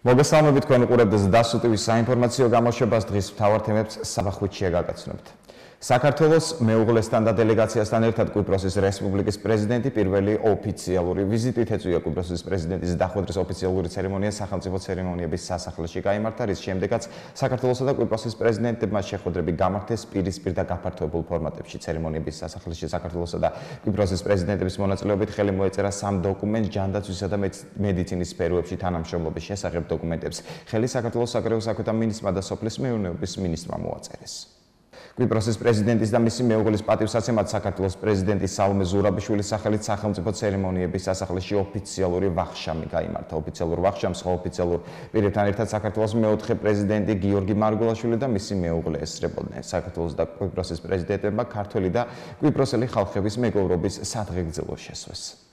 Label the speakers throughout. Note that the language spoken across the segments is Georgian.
Speaker 1: მოგესალმებით თქვენ უყურებთ სდასუ ტივის საინფორმაციო გამოშვებას დღის მთავარ თემებს საბა ხვიჩია გაგაცნობთ. საქართველოს მეუღლესთან და დელეგაციასთან ერთად კვიპროსის რესპუბლიკის პრეზიდენტი პირველი ოფიციალური ვიზიტით ეწვია კვიპროსის პრეზიდენტის დახვედრის ოფიციალური ცერემონია სახელმწიფო ცერემონიების სასახლეში გაიმართა, რის შემდეგაც საქართველოსა და კვიპროსის პრეზიდენტებმა შეხვედრები გამართეს პირისპირ და გაფართოებულ ფორმატებში. ცერემონიების სასახლეში საქართველოსა და კვიპროსის პრეზიდენტების მონაწილეობით ხელი მოეწერა სამ დოკუმენტს ჯანდაცვისა და მედიცინის სფეროებში თანამშრომლობის შესახებ დოკუმენტებს. ხელი საქართველოს საგარეო საქმეთა მინისტრმა და სოფლის მეურნეობის მინისტრმა მოაწერეს. კვიპროსის პრეზიდენტის და მისი მეუღლის პატივსაცემად საქართველოს პრეზიდენტის სალომე ზურაბიშვილის სახელით სახელმწიფო ცერემონიების სასახლეში ოფიციალური ვახშამი გაიმართა. ოფიციალურ ვახშამს ოფიციალურ პირებთან ერთად საქართველოს მეოთხე პრეზიდენტი გიორგი მარგულაშვილი და მისი მეუღლე ესწრებოდნენ. საქართველოს და კვიპროსის პრეზიდენტებმა ქართველი და კვიპროსელი ხალხების მეგობრობის სადღეგრძელო შესვეს.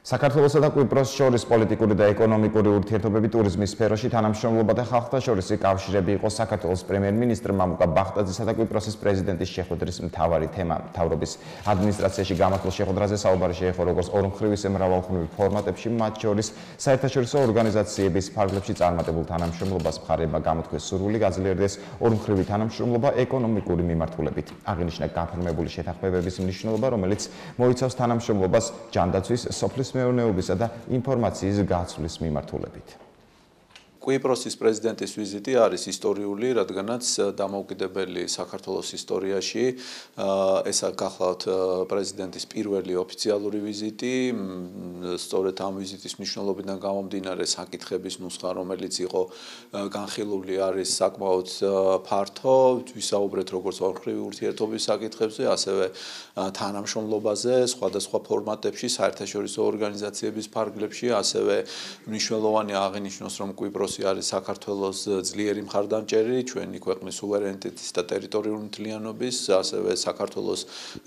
Speaker 1: საქართველოსა და კვიპროსს შორის პოლიტიკური და ეკონომიკური ურთიერთობები ტურიზმის სფეროში თანამშრომლობა და ხალხთა შორისი კავშირები იყო საქართველოს პრემიერ-მინისტრ მამუკა ბახტაძისა და კვიპროსის პრეზიდენტის შეხვედრის მთავარი თემა. მთავრობის ადმინისტრაციაში გამართულ შეხვედრაზე საუბარი შეეხო როგორც ორმხრივ ისე მრავალხმრივ ფორმატებში, მათ შორის საერთაშორისო ორგანიზაციების ფარგლებში წარმატებულ თანამშრომლობას მხარეებმა გამოთქვეს სურვილი გაძლიერდეს ორმხრივი თანამშრომლობა ეკონომიკური მიმართულებით. აღინიშნა გაფორმებული შეთანხმებების მნიშვნელობა, რომელიც მოიცავს თანამშრომლობას ჯანდაცვის, სოფლის მეურნეობისა და ინფორმაციის გაცვლის მიმართულებით.
Speaker 2: კვიპროსის პრეზიდენტის ვიზიტი არის ისტორიული, რადგანაც დამოუკიდებელი საქართველოს ისტორიაში ეს გახლავთ პრეზიდენტის პირველი ოფიციალური ვიზიტი. სწორედ ამ ვიზიტის მნიშვნელობიდან გამომდინარე საკითხების ნუსხა, რომელიც იყო განხილული, არის საკმაოდ ფართო. ვისაუბრეთ როგორც ორმხრივი ურთიერთობის საკითხებზე, ასევე თანამშრომლობაზე, სხვადასხვა ფორმატებში, საერთაშორისო ორგანიზაციების ფარგლებში, ასევე მნიშვნელოვანი აღინიშნოს, რომ კვიპროსი არის საქართველოს ძლიერი მხარდამჭერი, ჩვენი ქვეყნის სუვერენიტეტის და ტერიტორიული მთლიანობის, ასევე საქართველოს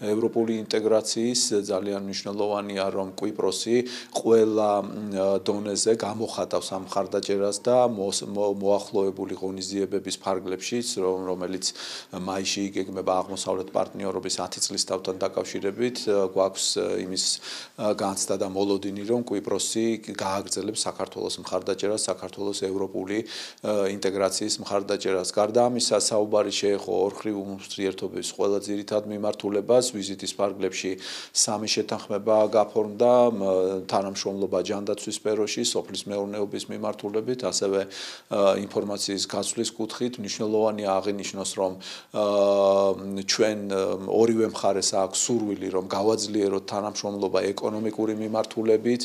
Speaker 2: ევროპული ინტეგრაციის. ძალიან მნიშვნელოვანია, რომ კვიპროსი ყველა დონეზე გამოხატავს ამ მხარდაჭერას და მოახლოებული ღონისძიებების ფარგლებში, რომელიც მაისში იგეგმება აღმოსავლეთ პარტნიორობის 10 წლის თავთან დაკავშირებით, გვაქვს იმის განცდა და მოლოდინი, რომ კვიპროსი გააგრძელებს საქართველოს მხარდაჭერას, საქართველოს ევროპული ინტეგრაციის მხარდაჭერას. გარდა ამისა, საუბარი შეეხო ორმხრივ ურთიერთობების ყველა ძირითად მიმართულებას. ვიზიტის ფარგლებში სამი შეთანხმება გაფორმდა, თანამშრომლობა ჯანდაცვის სფეროში, სოფლის მეურნეობის მიმართულებით, ასევე ინფორმაციის გაცვლის კუთხით. მნიშვნელოვანია აღინიშნოს, რომ ჩვენ ორივე მხარეს აქვს სურვილი, რომ გავაძლიეროთ თანამშრომლობა ეკონომიკური მიმართულებით,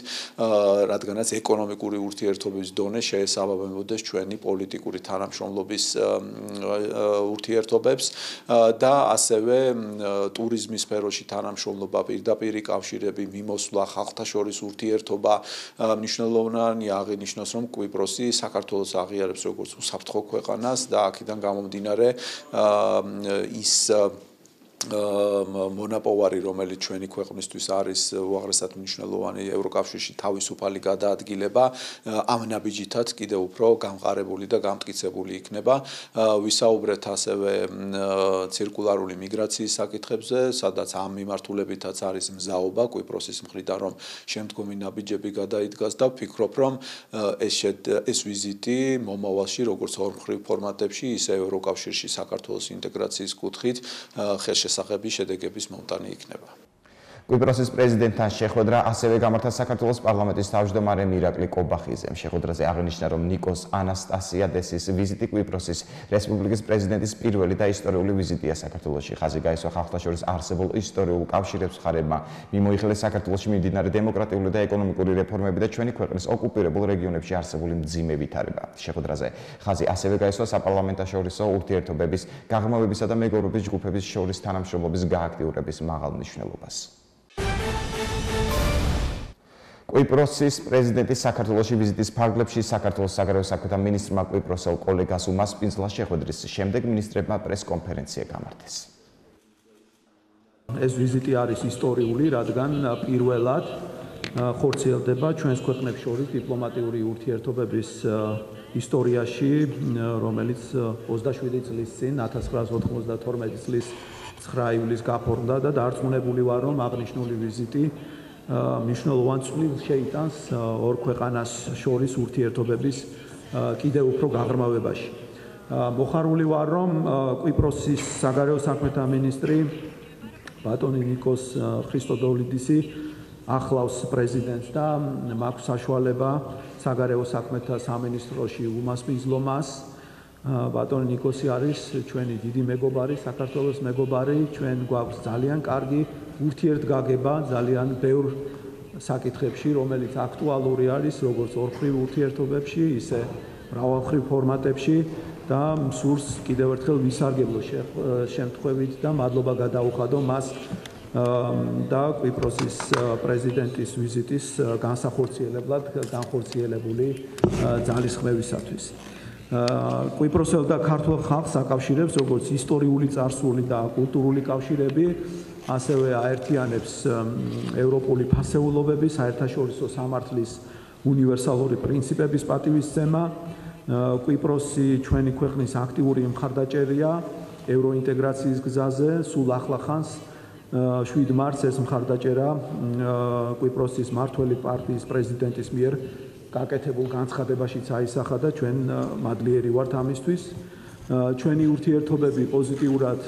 Speaker 2: რადგანაც ეკონომიკური ურთიერთობის დონე შეესაბამებოდეს ჩვენი პოლიტიკური თანამშრომლობის ურთიერთობებს და ასევე ტურიზმის სფეროში თანამშრომლობა, პირდაპირი კავშირები, მიმოსვლა, ხალხთა შორის ურთიერთობა. მნიშვნელოვანია აღინიშნოს, რომ კვიპროსი საქართველოს აღიარებს როგორც უსაფრთხო ქვეყანას და აქედან გამომდინარე ის მონაპოვარი, რომელიც ჩვენი ქვეყნისთვის არის უაღრესად მნიშვნელოვანი ევროკავშირში თავისუფალი გადაადგილება, ამ ნაბიჯითაც კიდევ უფრო გამყარებული და გამტკიცებული იქნება. ვისაუბრეთ ასევე ცირკულარული მიგრაციის საკითხებზე, სადაც ამ მიმართულებითაც არის მზაობა კვიპროსის მხრიდან, რომ შემდგომი ნაბიჯები გადაიდგას და ვფიქრობ, რომ ეს ვიზიტი მომავალში როგორც ორმხრივ ფორმატებში, ისე ევროკავშირში საქართველოს ინტეგრაციის კუთხით შესახები შედეგების მომტანი იქნება.
Speaker 1: კვიპროსის პრეზიდენტთან შეხვედრა ასევე გამართა საქართველოს პარლამენტის თავმჯდომარე მირაკლი კობახიძემ. შეხვედრაზე აღნიშნა, რომ ნიკოს ანასტასიადესის ვიზიტი კვიპროსის რესპუბლიკის პრეზიდენტის პირველი და ისტორიული ვიზიტია საქართველოში. ხაზი გაისვა ხალხთა შორის არსებულ ისტორიულ კავშირებს მხარეებმა, მიმოიხილეს საქართველოში მიმდინარე დემოკრატიული და ეკონომიკური რეფორმები და ჩვენი ქვეყნის ოკუპირებულ რეგიონებში არსებული მძიმე ვითარება. შეხვედრაზე ხაზი ასევე გაისვა საპარლამენტაშორისო ურთიერთობების, გაღრმავებისა და მეგობრობის ჯგუფების შორის თანამშრომლობის გააქტიურების მაღალ მნიშვნელობას. კვიპროსის პრეზიდენტის საქართველოში ვიზიტის ფარგლებში საქართველოს საგარეო საქმეთა მინისტრმა კვიპროსელ კოლეგას უმასპინძლა. შეხვედრის შემდეგ მინისტრებმა პრესკონფერენცია გამართეს.
Speaker 3: ეს ვიზიტი არის ისტორიული, რადგან პირველად ხორციელდება ჩვენს ქვეყნებს შორის დიპლომატიური ურთიერთობების ისტორიაში, რომელიც 27 წლის წინ 1992 წლის 9 ივლისს გაფორმდა და დარწმუნებული ვარ, რომ აღნიშნული ვიზიტი მნიშვნელოვან წვლილს შეიტანს ორ ქვეყანას შორის ურთიერთობების კიდევ უფრო გაღრმავებაში. მოხარული ვარ, რომ კვიპროსის საგარეო საქმეთა მინისტრი ბატონი ნიკოს ხრისტოდოვლიდისი ახლავს პრეზიდენტს და მაქვს საშუალება საგარეო საქმეთა სამინისტროში უმასპინძლო მას. ბატონი ნიკოსი არის ჩვენი დიდი მეგობარი, საქართველოს მეგობარი, ჩვენ გვაქვს ძალიან კარგი ურთიერთგაგება ძალიან ბევრ საკითხებში, რომელიც აქტუალური არის როგორც ორხრივ ურთიერთობებში, ისე მრავალხრივ ფორმატებში და სურს კიდევ ერთხელ ვისარგებლო შემთხვევით და მადლობა გადაუხადო მას და კვიპროსის პრეზიდენტის ვიზიტის განსახორციელებლად განხორციელებული ძალისხმევისათვის. კვიპროსელ და ქართულ ხალხს აკავშირებს როგორც ისტორიული წარსული და კულტურული კავშირები, ასევე აერთიანებს ევროპული ფასეულობების, საერთაშორისო სამართლის უნივერსალური პრინციპების პატივისცემა. კვიპროსი ჩვენი ქვეყნის აქტიური მხარდაჭერია ევროინტეგრაციის გზაზე, სულ ახლახანს 7 მარტს ეს მხარდაჭერა კვიპროსის მმართველი პარტიის პრეზიდენტის მიერ გაკეთებულ განცხადებაშიც აისახა და ჩვენ მადლიერი ვართ ამისთვის. ჩვენი ურთიერთობები პოზიტიურად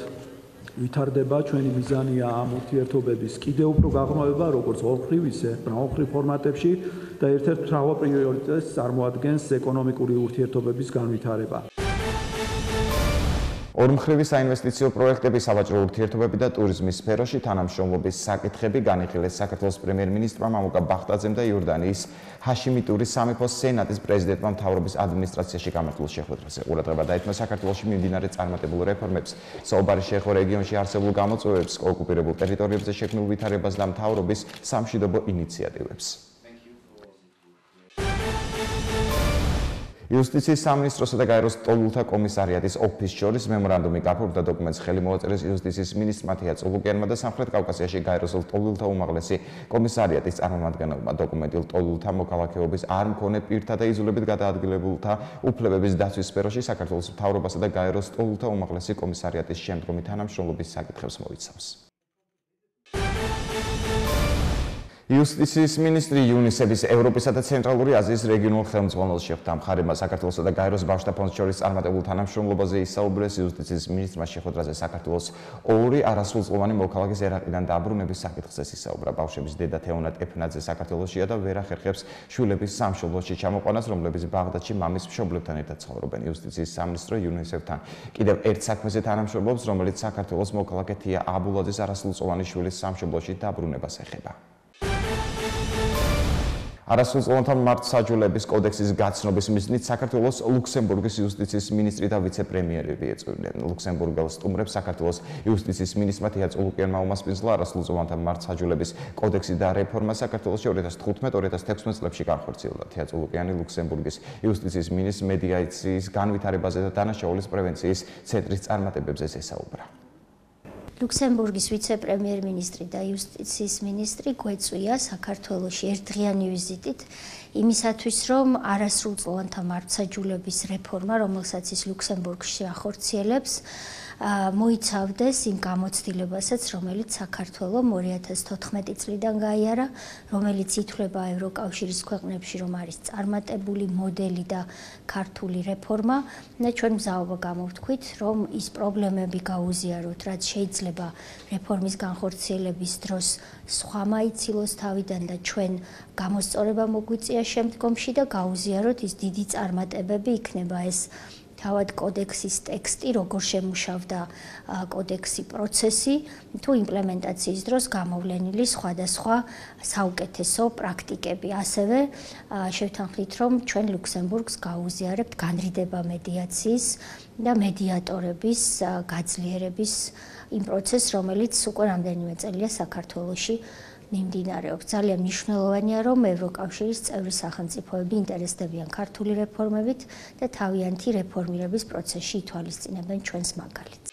Speaker 3: ვითარდება, ჩვენი მიზანია ამ ურთიერთობების კიდევ უფრო გაღრმავება, როგორც ორხრივ, ისე მრავალხრივ ფორმატებში და ერთ-ერთ მთავარ პრიორიტეტს წარმოადგენს ეკონომიკური ურთიერთობების განვითარება.
Speaker 1: ორმხრივი საინვესტიციო პროექტები, სავაჭრო ურთიერთობები და ტურიზმის სფეროში თანამშრომლობის საკითხები განიხილეს საქართველოს პრემიერ-მინისტრმა მამუკა ბახტაძემ და იორდანიის ჰაშიმიტურის სამეფოს სენატის პრეზიდენტმა მთავრობის ადმინისტრაციაში გამართულ შეხვედრაზე. ყურადღება დაეთმო საქართველოში მიმდინარე წარმატებულ რეფორმებს, საუბარი შეეხო რეგიონში არსებულ გამოწვევებს, ოკუპირებულ ტერიტორიებზე შექმნილ ვითარებას და მთავრობის სამშვიდობო ინიციატივებს. იუსტიციის სამინისტროსა და გაეროს ტოლულთა კომისარიატის ოფისს შორის მემორანდუმი გაფორმდა დოკუმენტს ხელი მოაწერეს იუსტიციის მინისტრ მათია წულუკიანმა და სამხრეთ კავკასიაში გაეროს ტოლულთა უმაღლესი კომისარიატის წარმომადგენელმა. დოკუმენტი ტოლულთა მოქალაქეობის არ მქონე პირთა და იზოლებით გადაადგილებულთა უფლებების დაცვის სფეროში საქართველოს მთავრობასა და გაეროს ტოლულთა უმაღლესი კომისარიატის შემდგომი თანამშრომლობის საკითხებს მოიცავს. იუსტიციის მინისტრი იუნისების ევროპისა და ცენტრალური აზიის რეგიონულ ხელმძღვანელს შეხვდა. მხარემა საქართველოსა და გაეროს ბავშვთა ფონდს შორის წარმატებულ თანამშრომლობაზე ისაუბრეს. იუსტიციის მინისტრმა შეხვედრაზე საქართველოს ორი არასრულწლოვანი მოქალაქის ერაყიდან დაბრუნების საკითხზე ისაუბრა. ბავშვების დედა თეონა ტეფნაძე საქართველოსშია და ვერ ახერხებს შვილების სამშობლოში ჩამოყვანას, რომლებიც ბაღდადში მამის მშობლებთან ერთად ცხოვრობენ. იუსტიციის სამინისტრო იუნისებთან კიდევ ერთ საქმეზე თანამშრომლობს, რომელიც საქართველოს მოქალაქე თია აბულაძის არასრულწლოვანი შვილის სამშობლოში დაბრუნებას ეხება. არასრულწლოვანთა მართლმსაჯულების კოდექსის გაცნობის მიზნით საქართველოს ლუქსემბურგის იუსტიციის მინისტრი და ვიცე-პრემიერები ეწვივნენ. ლუქსემბურგელ სტუმრებს საქართველოს იუსტიციის მინისტრმა თია წულუკიანმა უმასპინძლა არასრულწლოვანთა მართლმსაჯულების კოდექსი და რეფორმა საქართველოში 2015-2016 წლებში განხორციელდა. თია წულუკიანი ლუქსემბურგის იუსტიციის მინისტრს მედიაციის განვითარებაზე და დანაშაულის პრევენციის ცენტრის წარმატებებზე ესაუბრა.
Speaker 4: ლუქსემბურგის ვიცე-პრემიერ-მინისტრი და იუსტიციის მინისტრი გვეწვია საქართველოში ერთდღიანი ვიზიტით იმისათვის, რომ არასრულწლოვანთა მართლმსაჯულების რეფორმა, რომელსაც ის ლუქსემბურგში ახორციელებს, მოიცავდეს იმ გამოცდილებასაც, რომელიც საქართველომ 2014 წლიდან გაიარა, რომელიც ითვლება ევროკავშირის ქვეყნებში, რომ არის წარმატებული მოდელი და ქართული რეფორმა და ჩვენ მზაობა გამოვთქვით, რომ ის პრობლემები გაუზიაროთ, რაც შეიძლება რეფორმის განხორციელების დროს სხვა მაიცილოს თავიდან და ჩვენ გამოსწორება მოგვიწია შემდგომში და გაუზიაროთ ის დიდი წარმატებები იქნება ეს თავად კოდექსის ტექსტი, როგორ შემუშავდა კოდექსი პროცესი, თუ იმპლემენტაციის დროს გამოვლენილი სხვადასხვა საუკეთესო პრაქტიკები. ასევე შევთანხმდით, რომ ჩვენ ლუქსემბურგს გაუზიარებთ განრიდება მედიაციის და მედიატორების გაძლიერების იმ პროცესს, რომელიც უკვე რამდენიმე წელია საქართველოში მიმდინარეობს. ძალიან მნიშვნელოვანია, რომ ევროკავშირის წევრი სახელმწიფოები ინტერესდებიან ქართული რეფორმებით და თავიანთი რეფორმირების პროცესში ითვალისწინებენ ჩვენს მაგალითს.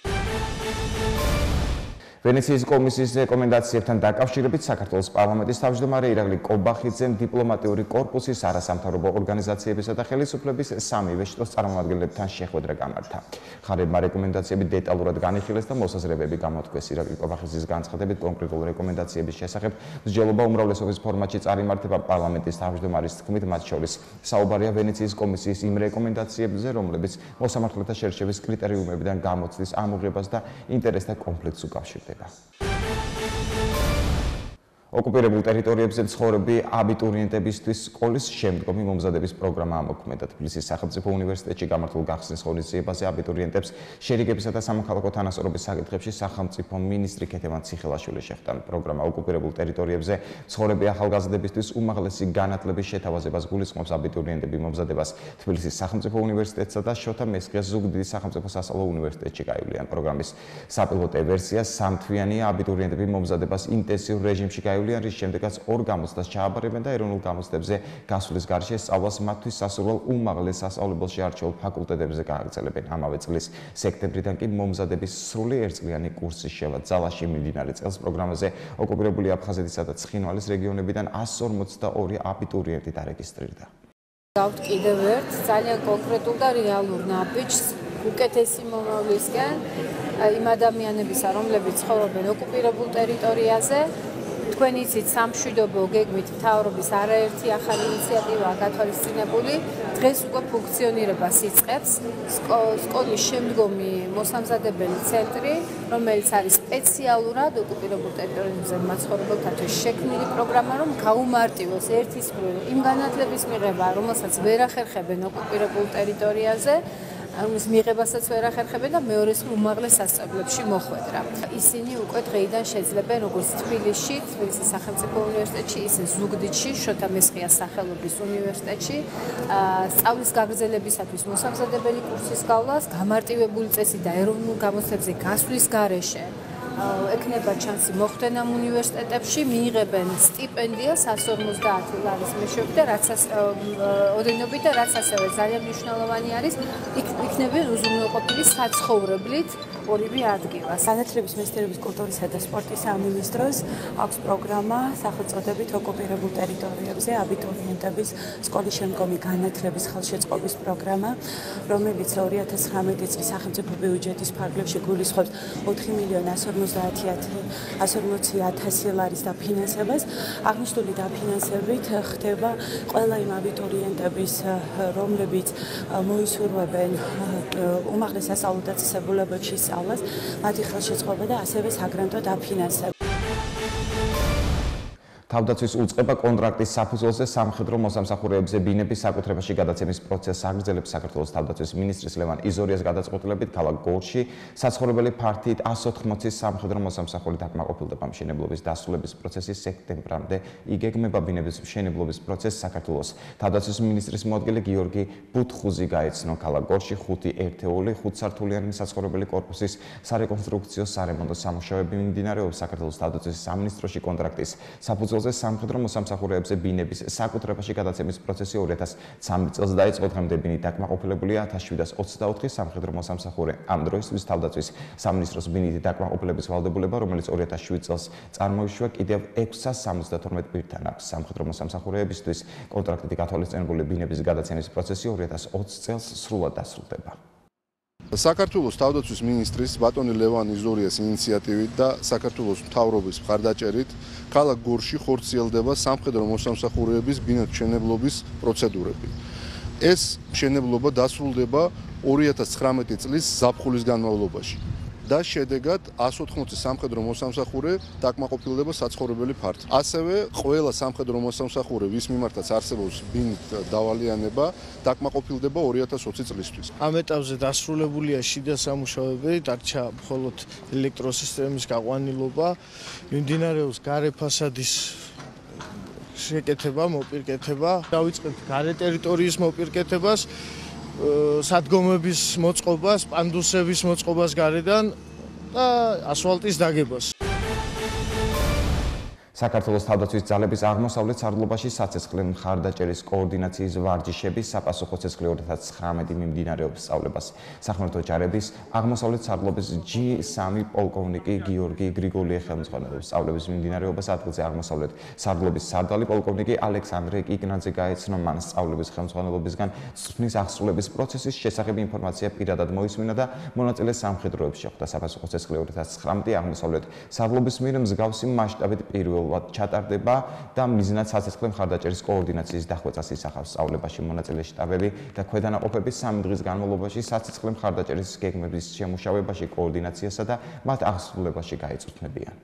Speaker 1: ვენეციის კომისიის რეკომენდაციებთან დაკავშირებით საქართველოს პარლამენტის თავმჯდომარე ირაკლი კობახიძემ დიპლომატიური კორპუსის არასამთავრობო ორგანიზაციებისა და ხელისუფლების სამივე შტოს წარმომადგენლებთან შეხვედრა გამართა. ხარებმა რეკომენდაციები დეტალურად განიხილეს და მოსაზრებები გამოთქვეს. ირაკლი კობახიძის განცხადებით კონკრეტულ რეკომენდაციების შესახებ მსჯელობა უმრავლესობის ფორმატში წარიმართება პარლამენტის თავმჯდომარის თქმით, მათ შორის საუბარია ვენეციის კომისიის იმ რეკომენდაციებზე, რომლებიც მოსამართლეთა შერჩევის კრიტერიუმებიდან გამოცდის ამოღებას და ინტერესთა კონფლიქტს უკავშირდება. ოკუპირებულ ტერიტორიებზე მცხოვრები აბიტურიენტებისთვის სკოლის შემდგომი მომზადების პროგრამა ამოქმედა. თბილისის სახელმწიფო უნივერსიტეტში გამართულ გახსნის ღონისძიებაზე აბიტურიენტებს შერიგებისა და სამოქალაქო თანასწორობის საკითხებში სახელმწიფო მინისტრი ქეთევან ციხელაშვილი შეხვდა. პროგრამა ოკუპირებულ ტერიტორიებზე მცხოვრები ახალგაზრდებისთვის უმაღლესი განათლების შეთავაზებას გულისხმობს. აბიტურიენტები მომზადებას თბილისის სახელმწიფო უნივერსიტეტსა და შოთა მესხიას ზუგდიდის სახელმწიფო სასწავლო უნივერსიტეტში გაივლიან. პროგრამის საპილოტო ვერსია სამთვიანია. აბიტურიენტები მომზადებას ინტენსიურ რეჟიმში რის შემდეგაც 2 გამოცდას ჩააბარებენ და ეროვნულ გამოცდებზე გასვლის გარშე სწავლას მათთვის სასურველ უმაღლეს სასწავლებელში არჩეულ ფაკულტეტებზე გააგრძელებენ. ამავე წლის სექტემბრიდან კი მომზადების სრული ერთწლიანი კურსი შევა. ძალაში მიმდინარე წელს პროგრამაზე ოკუპირებული აფხაზეთისა და ცხინვალის რეგიონებიდან 142 აბიტურიენტი დარეგისტრირდა.
Speaker 5: გავთ კიდევ ერთ ძალიან კონკრეტულ და რეალურ ნაბიჯს უკეთესი მომავლისკენ იმ ადამიანებისა, რომლებიც ცხოვრობენ ოკუპირებულ ტერიტორიაზე. თქვენ იცით, სამშვიდობო გეგმით მთავრობის არაერთი ახალი ინიციატივაა გათვალისწინებული. დღეს უკვე ფუნქციონირებას იწყებს სკოლის შემდგომი მოსამზადებელი ცენტრი, რომელიც არის სპეციალურად ოკუპირებულ ტერიტორიებზე მაცხოვრებელთათვის შექმნილი პროგრამა, რომ გაუმარტივოს ერთის მხრივ იმ განათლების მიღება, რომელსაც ვერ ახერხებენ ოკუპირებულ ტერიტორიაზე, ამის მიღებასაც ვერ ახერხებენ და მეორეს უმაღლეს სასწავლებლებში მოხვედრა. ისინი უკვე დღეიდან შეძლებენ როგორც თბილისში, თბილისის სახელმწიფო უნივერსიტეტში, ისე ზუგდიდში, შოთა მესხიას სახელობის უნივერსიტეტში, სწავლის გაგრძელებისათვის მოსამზადებელი კურსის გავლას, გამარტივებული წესი და ეროვნულ გამოცდებზე გასვლის გარეშე ეკნება ჩანსი მოხვდნენ ამ უნივერსიტეტებში, მიიღებენ სტიპენდიას 150 ლარის მეშვეობით და ოდენობით და რაც ასევე ძალიან მნიშვნელოვანი არის, იქნებიან უზრუნველყოფილი საცხოვრებლით ორივე ადგილას.
Speaker 6: განათლების მინისტრიის კულტურისა და სპორტის სამინისტროს აქვს პროგრამა სახელწოდებით ოკუპირებულ ტერიტორიებზე აბიტურიენტების სკოლის შემდგომი განათლების ხელშეწყობის პროგრამა, რომელიც 2019 წლის სახელმწიფო ბიუჯეტის ფარგლებში გულისხმობს 4.150.000 ლარის დაფინანსებას. აღნიშნული დაფინანსებით ხდება ყველა იმ აბიტურიენტების, რომლებიც მოისურვებენ უმაღლეს სასწავლო დაწესებულებებში სწავლას, მათი ხელშეწყობა და ასევე საგრანტო დაფინანსება.
Speaker 1: თავდაცვის უწყება კონტრაქტის საფუძველზე სამხედრო მოსამსახურეებზე ბინების საკუთრებაში გადაცემის პროცესს აგრძელებს. საქართველოს თავდაცვის მინისტრის ლევან იზორიას გადაწყვეტილებით ქალაქ გორში საცხოვრებელი ფართით 180 სამხედრო მოსამსახური დაკმაყოფილდება. მშენებლობის დასრულების პროცესი სექტემბრამდე იგეგმება. ბინების მშენებლობის პროცესს საქართველოს თავდაცვის მინისტრის მოადგილე გიორგი ბუთხუზი გაეცნო. ქალაქ გორში 5 ერთეული 5 სართულიანი საცხოვრებელი კორპუსის სარეკონსტრუქციო სარემონტო სამუშაოები მიმდინარეობს. საქართველოს თავდაცვის სამინისტროში კონტრაქტის საფუძველზე სამხედრო მოსამსახურეებზე ბინების საკუთრებაში გადაცემის პროცესი 2013 წელს დაიწყო. დღემდე ბინით დაკმაყოფილებულია 1724 სამხედრო მოსამსახურე. ამ დროისთვის თავდაცვის სამინისტროს ბინით დაკმაყოფილების ვალდებულება, რომელიც 2007 წელს წარმოიშვა, კიდევ 672 პირთან აქვს. სამხედრო მოსამსახურეებისთვის კონტრაქტით გათვალისწინებული ბინების გადაცემის პროცესი 2020 წელს სრულად დასრულდება.
Speaker 7: საქართველოს თავდაცვის მინისტრის ბატონი ლევან იზორიას ინიციატივით და საქართველოს მთავრობის მხარდაჭერით ქალაქ გორში ხორციელდება სამხედრო მოსამსახურეების ბინათმშენებლობის პროცედურები. ეს მშენებლობა დასრულდება 2019 წლის ზაფხულის განმავლობაში და შედეგად 180 სამხედრო მოსამსახურე დაკმაყოფილდება საცხოვრებელი ფართით. ასევე ყველა სამხედრო მოსამსახურე, ვის მიმართაც არსებობს ბინით დავალიანება, დაკმაყოფილდება 2020 წლისთვის.
Speaker 8: ამ ეტაპზე დასრულებულია შიდა სამუშაოები, დარჩა მხოლოდ ელექტროსისტემის გაყვანილობა, მიმდინარეობს გარე ფასადის შეკეთება, მოპირკეთება, დავიწყებთ გარე ტერიტორიის მოპირკეთებას, სადგომების მოწყობას, პანდუსების მოწყობას გარედან და ასფალტის დაგებას.
Speaker 1: საქართველოს თავდაცვის ძალების აღმოსავლეთ სარდლობაში საცეცხლე მხარდაჭერის კოორდინაციის ვარჯიშების საპასუხო ცეცხლი 2019 მიმდინარეობს სწავლებას. სახმელეთო ჯარების აღმოსავლეთ სარდლობის G3 პოლკოვნიკი გიორგი გრიგოლიე ხელმძღვანელობს. სწავლების მიმდინარეობას ადგილზე აღმოსავლეთ სარდლობის სარდალი პოლკოვნიკი ალექსანდრე კიკნაძე გაეცნო. მან სწავლების ხელმძღვანელობისგან წვნის აღსრულების პროცესის შესახებ ინფორმაცია პირადად მოისმინა და მონაწილე სამხედროებს შეხვდა. საპასუხო ცეცხლი 2019 აღმოსავლეთ სარდლობის მიერ მსგავსი მასშტაბით პირველ ჩატარდება და მიზნად საცეცხლე მხარდაჭერის კოორდინაციის დახვეწას ისახავს. სწავლებაში მონაწილე შტაბები და ქვედანაყოფები 3 დღის განმავლობაში საცეცხლე მხარდაჭერის გეგმების შემუშავებაში, კოორდინაციასა და მათ აღსრულებაში გაეწუთმებიან.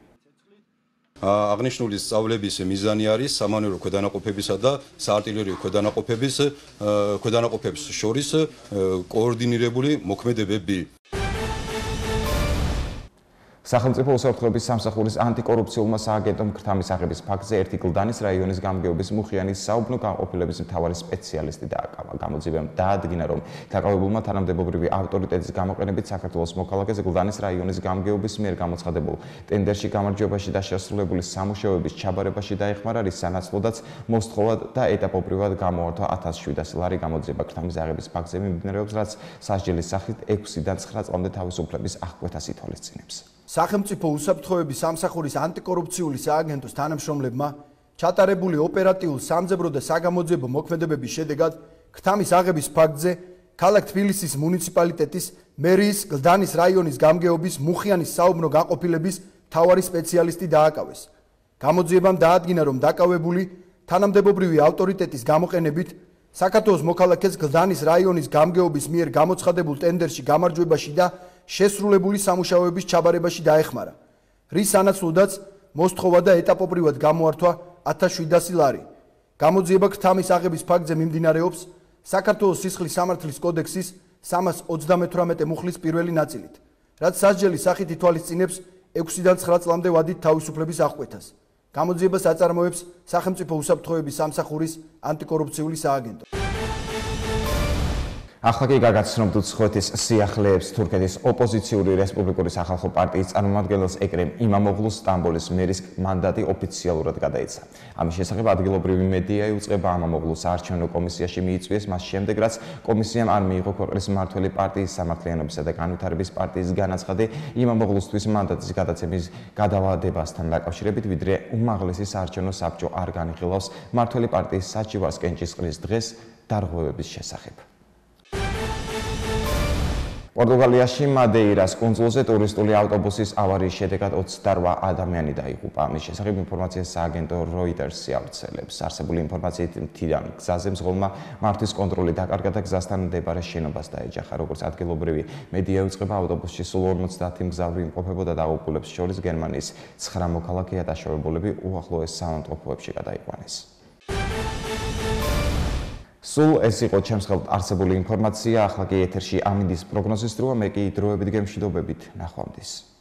Speaker 9: აღნიშნული სწავლების მიზანი არის სამანევრო ქვედანაყოფებისა და საარტილერიო ქვედანაყოფებს შორის კოორდინირებული მოქმედებები.
Speaker 1: სახელმწიფო უსაფრთხოების სამსახურის ანტიკორუფციულმა სააგენტომ ქრთამის აღების ფაქტზე ერთი გლდანის რაიონის გამგეობის მუხიანის საუბნო განყოფილების მთავარი სპეციალისტი დააკავა. გამოძიებამ დაადგინა, რომ დაკავებულმა თანამდებობრივი ავტორიტეტის გამოყენებით საქართველოს მოქალაქეს გლდანის რაიონის გამგეობის მიერ გამოცხადებულ ტენდერში გამარჯვებაში და შესრულებული სამუშაოების ჩაბარებაში დაეხმარა, რის სანაცვლოდაც მოსთხოვა და ეტაპობრივად გამოართვა 1700 ლარი. გამოძიება ქრთამის აღების ფაქტზე მიმდინარეობს, რაც სასჯელის სახით 6-დან 9 წლამდე თავისუფლების აღკვეთას ითვალისწინებს.
Speaker 10: სახელმწიფო უსაფრთხოების სამსახურის ანტიკორუფციული სააგენტოს თანამშრომლებმა ჩატარებული ოპერატიულ სამძებრო და საგამოძიებო მოქმედებების შედეგად ქრთამის აღების ფაქტზე ქალაქ თბილისის მუნიციპალიტეტის მერიის გლდანის რაიონის გამგეობის მუხიანის საუბნო განყოფილების მთავარი სპეციალისტი დააკავეს. გამოძიებამ დაადგინა, რომ დაკავებული თანამდებობრივი ავტორიტეტის გამოყენებით საქართველოს მოქალაქეს გლდანის რაიონის გამგეობის მიერ გამოცხადებულ ტენდერში გამარჯვებაში და შესრულებული სამუშაოების ჩაბარებაში დაეხმარა, რის სანაცვლოდაც მოსთხოვა და ეტაპობრივად გამოართვა 1700 ლარი. გამოძიება ქრთამის აღების ფაქტზე მიმდინარეობს საქართველოს სისხლის სამართლის კოდექსის 328 მუხლის პირველი ნაწილით, რაც სასჯელის სახით ითვალისწინებს 6-დან 9 წლამდე ვადით თავისუფლების აღკვეთას. გამოძიებას აწარმოებს სახელმწიფო უსაფრთხოების სამსახურის ანტიკორუფციული სააგენტო.
Speaker 1: ახლა კი გაგაცნობთ უცხოეთის სიახლეებს. თურქეთის ოპოზიციური რესპუბლიკური სახალხო პარტიის წარმომადგენელს ეკრემ იმამოღლუს სტამბოლის მერის მანდატი ოფიციალურად გადაეცა. ამის შესახებ ადგილობრივი მედია იუწყება ამამოღლუს საარჩევნო კომისიაში მიიწვიეს მას შემდეგ, რაც კომისიამ არ მიიღო ქვეყნის მმართველი პარტიის სამართლიანობისა და განვითარების პარტიის განაცხადი იმამოღლუსთვის მანდატის გადაცემის გადავადებასთან დაკავშირებით, ვიდრე უმაღლესი საარჩევნო საბჭო არ განიხილავს მმართველი პარტიის საჩივარს კენჭისყრის დღეს დარღვევების შესახებ. პორტუგალიაში მადეირას კუნძულზე ტურისტული ავტობუსის ავარიის შედეგად 28 ადამიანი დაიღუპა. ამის შესახებ ინფორმაციას სააგენტო Reuters-ი ავრცელებს. არსებული ინფორმაციით მთიდან გზაზე მძღოლმა მართვის კონტროლი დაკარგა და გზასთან მდებარე შენობას დაეჯახა. როგორც ადგილობრივი მედია იუწყება, ავტობუსში სულ 50 მგზავრი იმყოფებოდა და აღუპულებს შორის გერმანიის 9 მოქალაქეა დაშავებულები უახლოეს საავადმყოფოებში გადაიყვანეს. სულ ეს იყო ჩემს ხელთ არსებული ინფორმაცია. ახლა კი ეთერში ამინდის პროგნოზის დროა. მე კი დროებით გემშვიდობებით. ნახვამდის.